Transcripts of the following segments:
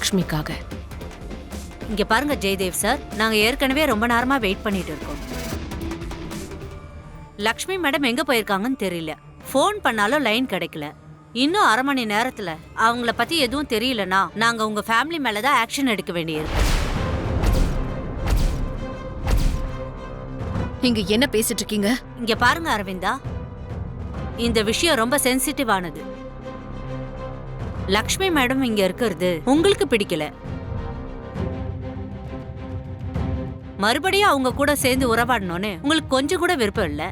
லக்ஷ்மிக்காக. இங்க பாருங்க ஜெயதேவ் சார், நாங்க ஏற்கனவே ரொம்ப நேரமா வெயிட் பண்ணிட்டு இருக்கோம். லக்ஷ்மி மேடம் எங்க போயிருக்காங்கன்னு தெரியல. ஃபோன் பண்ணாலும் லைன் கிடைக்கல. இன்னும் அரை மணி நேரத்துல அவங்கள பத்தி எதுவும் தெரியலனா நாங்க உங்க ஃபேமிலி மேலதான் ஆக்ஷன் எடுக்க வேண்டியிருக்கு. நீங்க என்ன பேசிட்டு இருக்கீங்க? இங்க பாருங்க அரவிந்தா, இந்த விஷயம் ரொம்ப சென்சிட்டிவானது. லக்ஷ்மி மேடம் இங்க இருக்கிறது உங்களுக்கு பிடிக்கல. மறுபடியும் அவங்க கூட சேர்ந்து உறவாடணும்னு உங்களுக்கு கொஞ்சம் கூட விருப்பம் இல்ல.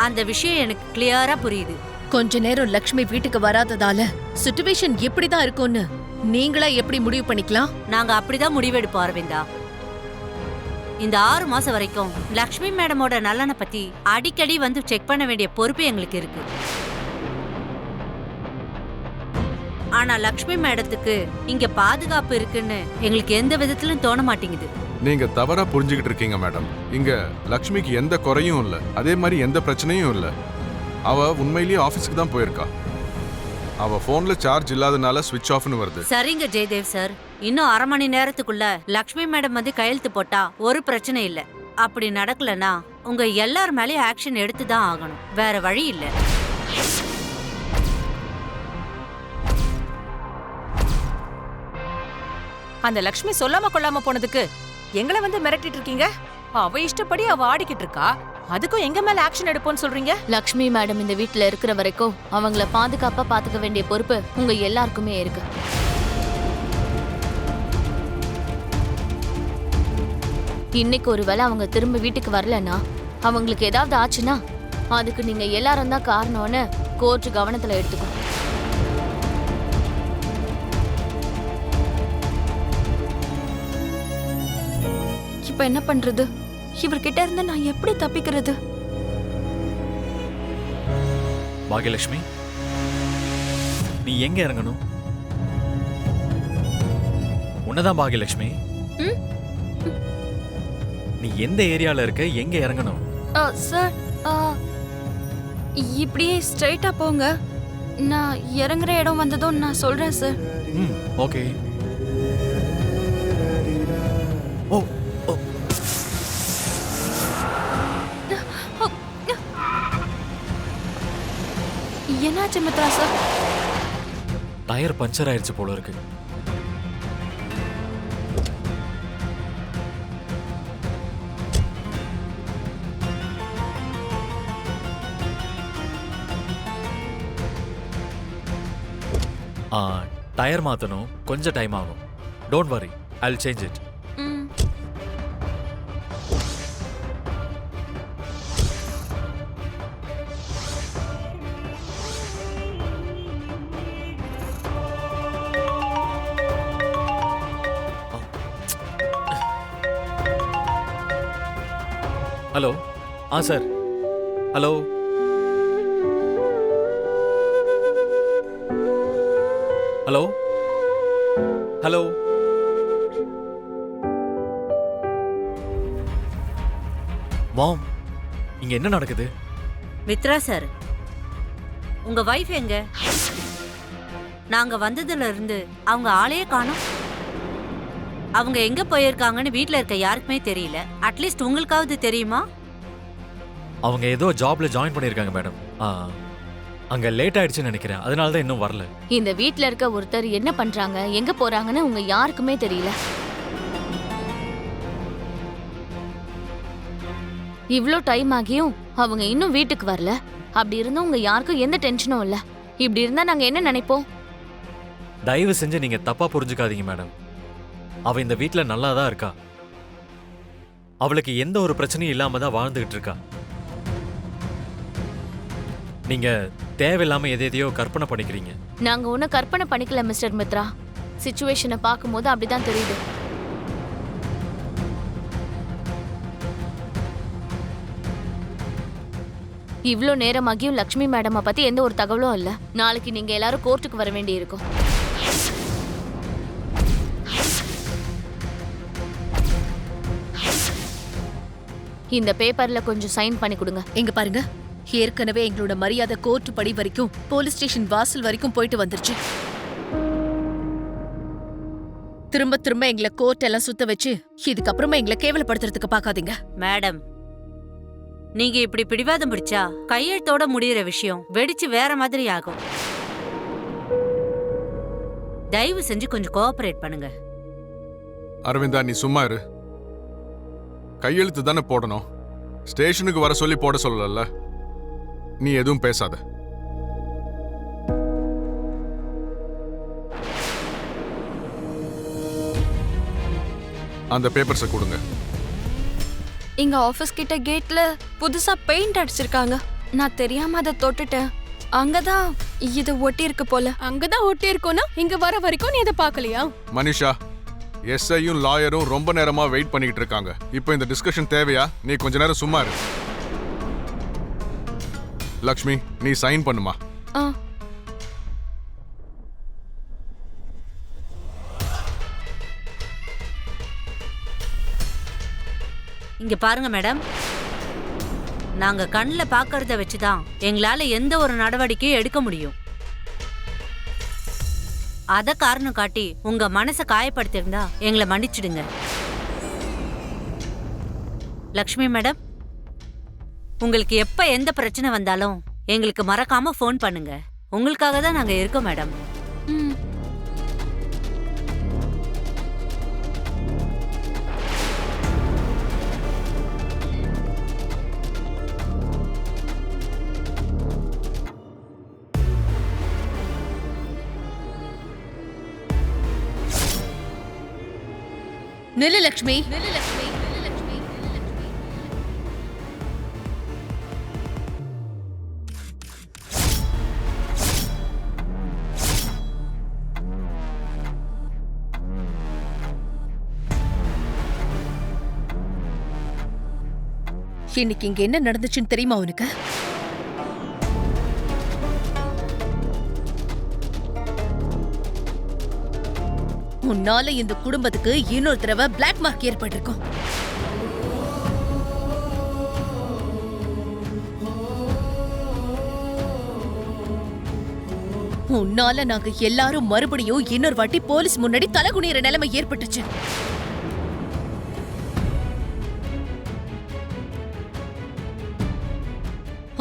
அந்த விஷயம் எனக்கு கிளியரா புரியுது. கொஞ்ச நேரம் லக்ஷ்மி வீட்டுக்கு வராததால சிச்சுவேஷன் எப்படிதான் இருக்கும்னு நீங்களா எப்படி முடிவு பண்ணிக்கலாம்? நாங்க அப்படிதான் முடிவெடுப்போம் அரவிந்தா. இந்த 6 மாசம் வரைக்கும் லக்ஷ்மி மேடமோட நலனை பத்தி அடிக்கடி வந்து செக் பண்ண வேண்டிய பொறுப்பு எங்களுக்கு இருக்கு. ஆனா லக்ஷ்மி மேடத்துக்கு இங்க பாதுகாப்பு இருக்குன்னு எங்களுக்கு எந்த விதத்திலும் தோண மாட்டேங்குது. நீங்க தவறா புரிஞ்சுக்கிட்டு இருக்கீங்க மேடம். இங்க லக்ஷ்மிக்கு எந்த குறையும் இல்ல, அதே மாதிரி எந்த பிரச்சனையும் இல்ல. அவ உண்மையிலேயே ஆபீஸ்க்கு தான் போயிருக்கா. அவ போன்ல சார்ஜ் இல்லாதனால ஸ்விட்ச் ஆஃப்னு வருது. சரிங்க ஜெயதேவ் சார், இன்னும் அரை மணி நேரத்துக்குள்ள லக்ஷ்மி மேடம் வந்து கையெழுத்து போட்டா ஒரு பிரச்சனை இல்ல. அப்படி நடக்கலனா உங்க எல்லார் மேலயும் ஆக்ஷன் எடுத்து தான் ஆகணும். வேற வழி இல்ல. அந்த லக்ஷ்மி சொல்லாம கொள்ளாம போனதுக்கு எங்களை வந்து மிரட்டிட்டு இருக்கீங்க. அவ இஷ்டப்படி அவ ஆடிக்கிட்டு இருக்கா. அதுக்கும் எங்க மேல ஆக்ஷன் எடுப்போம்னு சொல்றீங்க? லக்ஷ்மி மேடம் இந்த வீட்ல இருக்கிற வரைக்கும் அவங்கள பாதுகாப்பா பாத்துக்க வேண்டிய பொறுப்பு உங்க எல்லாருக்குமே இருக்கு. இன்னைக்கு ஒருவேளை அவங்க திரும்ப வீட்டுக்கு வரலன்னா, அவங்களுக்கு ஏதாவது ஆச்சுன்னா அதுக்கு நீங்க எல்லாரும் தான் காரணம்னு கோர்ட் கவனத்துல எடுத்துக்கும். இப்ப என்ன பண்றது? இவர்கிட்ட இருந்து நான் எப்படி தப்பிக்கிறது? பாகியலட்சுமி, நீ எங்க இறங்கணும்? உன்னதான் பாகியலட்சுமி. நீ எந்த ஏரியால இருக்க, எங்க இறங்கணும்? சார், இப்படியே ஸ்ட்ரைட்டா போங்க. நான் இறங்குற இடம் வந்ததும் நான் சொல்றேன் சார். ஓகே. ஓ என்னாச்சு மித்ரா சார்? டயர் பஞ்சர் ஆயிடுச்சு போல இருக்கு. டயர் மாத்தணும், கொஞ்சம் டைம் ஆகும். Don't worry, I will change it. Hello. Sir. Hello. Hello. Hello. Ma'am, இங்க என்ன நடக்குது? மித்ரா சார், உங்க வைஃப் எங்க? நாங்க வந்ததுல இருந்து அவங்க ஆளையே காணோம். அவங்க எங்க போயிருக்காங்கன்னு வீட்ல இருக்க யாருக்குமே தெரியல. அட்லீஸ்ட் உங்களுக்காவது தெரியுமா? அவங்க ஏதோ ஜாப்ல ஜாயின் பண்ணிருக்காங்க மேடம். அங்க லேட் ஆயிடுச்சுன்னு நினைக்கிறேன், அதனால தான் இன்னும் வரல. இந்த வீட்ல இருக்க ஒருத்தர் என்ன பண்றாங்க, எங்க போறாங்கன்னு உங்க யாருக்குமே தெரியல. இவ்ளோ டைம் ஆகியும் அவங்க இன்னும் வீட்டுக்கு வரல. அப்படி இருந்தும் உங்க யாருக்கும் எந்த டென்ஷனும் இல்ல. இப்படி இருந்தா நாங்க என்ன நினைப்போம்? தயவு செஞ்சு நீங்க தப்பா புரிஞ்சுக்காதீங்க மேடம். அவ இந்த வீட்ல நல்லா தான் இருக்கா. அவளுக்கு எந்த ஒரு பிரச்சனையும் இல்லாம தான் வாழ்ந்துகிட்டு இருக்கா. நீங்க தேவையில்லாம எதையோ கற்பனை பண்ணிக்கிறீங்க. நாங்க ஒன்னும் கற்பனை பண்ணிக்கல மிஸ்டர் மித்ரா. சிச்சுவேஷனை பார்க்கும்போது அப்படிதான் தெரியுது. இவ்ளோ நேரமாகியும் லக்ஷ்மி மேடமை பத்தி எந்த ஒரு தகவலும் இல்ல. நாளைக்கு நீங்க எல்லாரும் கோர்ட்டுக்கு வர வேண்டி இருக்கும். இந்த பேப்பர்ல கொஞ்சம் சைன் பண்ணி கொடுங்க. இங்க பாருங்க, ஏற்கனவே எங்களோட மரியாதை கோர்ட் படி வரைக்கும் போலீஸ் ஸ்டேஷன் வாசல் வரைக்கும் போயிட்டு வந்துருச்சு. திரும்ப திரும்ப எங்களை கோர்ட் எல்லாம் சுத்த வச்சு இதுக்கப்புறமா எங்களை கேவலப்படுத்துறதுக்கு பாக்காதீங்க. மேடம், நீங்க இப்படி பிடிவாதம் பிடிச்சா கையெழுத்தோட முடியிற விஷயம் வெடிச்சு வேற மாதிரி ஆகும். தயவு செஞ்சு கொஞ்சம் கோஆபரேட் பண்ணுங்க. அரவிந்தா, நீ சும்மா இரு. கையெழுத்து தானே போடணும், ஸ்டேஷனுக்கு வர சொல்லி போட சொல்லல. நீ எதுவும் பேசாத. அந்த பேப்பர்ஸை கொடுங்க. எங்க ஆபீஸ் கிட்ட கேட்ல புதுசா பெயிண்ட் அடிச்சிருக்காங்க. நான் தெரியாம அதை தொட்டுட்டேன். அங்கதான் இது ஒட்டி இருக்கு போல. அங்கதான் ஒட்டி இருக்கோனா இங்க வர வரைக்கும் நீ இதை பாக்கலையா? மனிஷா, எஸ்ஐயும் லாயரும் ரொம்ப நேரமா வெயிட் பண்ணிட்டு இருக்காங்க. இப்போ இந்த டிஸ்கஷன் தேவையா? நீ கொஞ்ச நேரம் சும்மா இரு. லக்ஷ்மி, நீ சைன் பண்ணுமா? இங்க பாருங்க மேடம், நாங்க கண்ணுல பாக்கறத வச்சுதான் எங்களால எந்த ஒரு நடவடிக்கையும் எடுக்க முடியும். அத காரணம் காட்டி உங்க மனசை காயப்படுத்திருந்தா எங்களை மன்னிச்சிடுங்க. லக்ஷ்மி மேடம், உங்களுக்கு எப்ப எந்த பிரச்சனை வந்தாலும் எங்களுக்கு மறக்காம ஃபோன் பண்ணுங்க. உங்களுக்காக தான் நாங்க இருக்கோம் மேடம். நில்லு லக்ஷ்மி. இன்னைக்கு இங்க என்ன நடந்துச்சுன்னு தெரியுமா உனக்கு? உன்னால இந்த குடும்பத்துக்கு இன்னொரு தடவை பிளாக் மார்க் ஏற்பட்டிருக்கும். உன்னால நாங்க எல்லாரும் மறுபடியும் இன்னொரு வாட்டி போலீஸ் முன்னாடி தலகுனிற நிலைமை ஏற்பட்டுச்சு.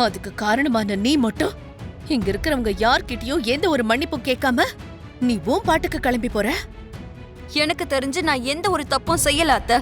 அதுக்கு காரணமான நீ மட்டும் இங்க இருக்கிறவங்க யார்கிட்டயும் எந்த ஒரு மன்னிப்பும் கேட்காம நீ உன் பாட்டுக்கு கிளம்பி போற. எனக்கு தெரிஞ்சு நான் எந்த ஒரு தப்பும் செய்யல அத்தை.